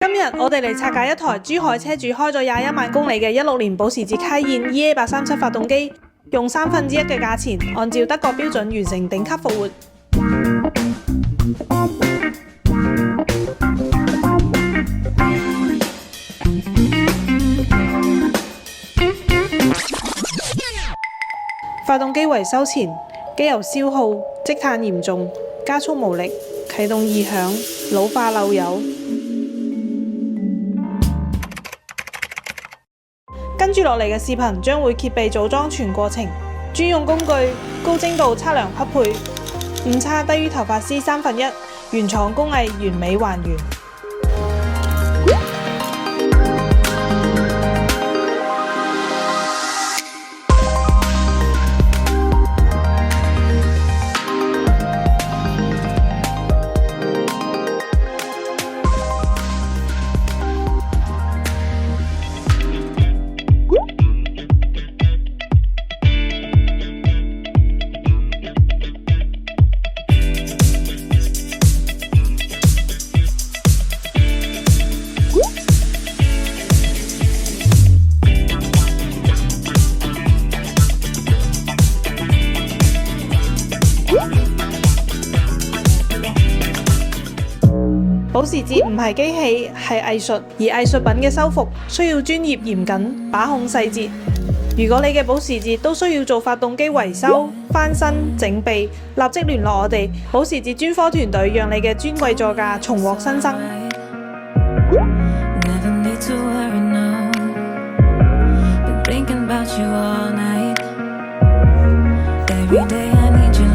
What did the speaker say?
今日我哋嚟拆解一台珠海車主開咗21萬公里嘅16年保時捷卡宴 EA837 發動機，用1/3嘅價錢，按照德國標準完成頂級復活。發動機維修前，機油消耗、積碳嚴重、加速無力、啟動異響、老化漏油。跟住落嚟嘅視頻將會揭秘組裝全過程，專用工具高精度測量匹配，誤差低於頭髮絲1/3，原廠工藝完美還原。保時捷唔係機器，係藝術，而藝術品嘅修復需要專業嚴謹，把控細節。如果你嘅保時捷都需要做發動機維修、翻新、整備，立即聯絡我哋保時捷專科團隊，讓你嘅尊貴座駕重獲新生。Every day I need you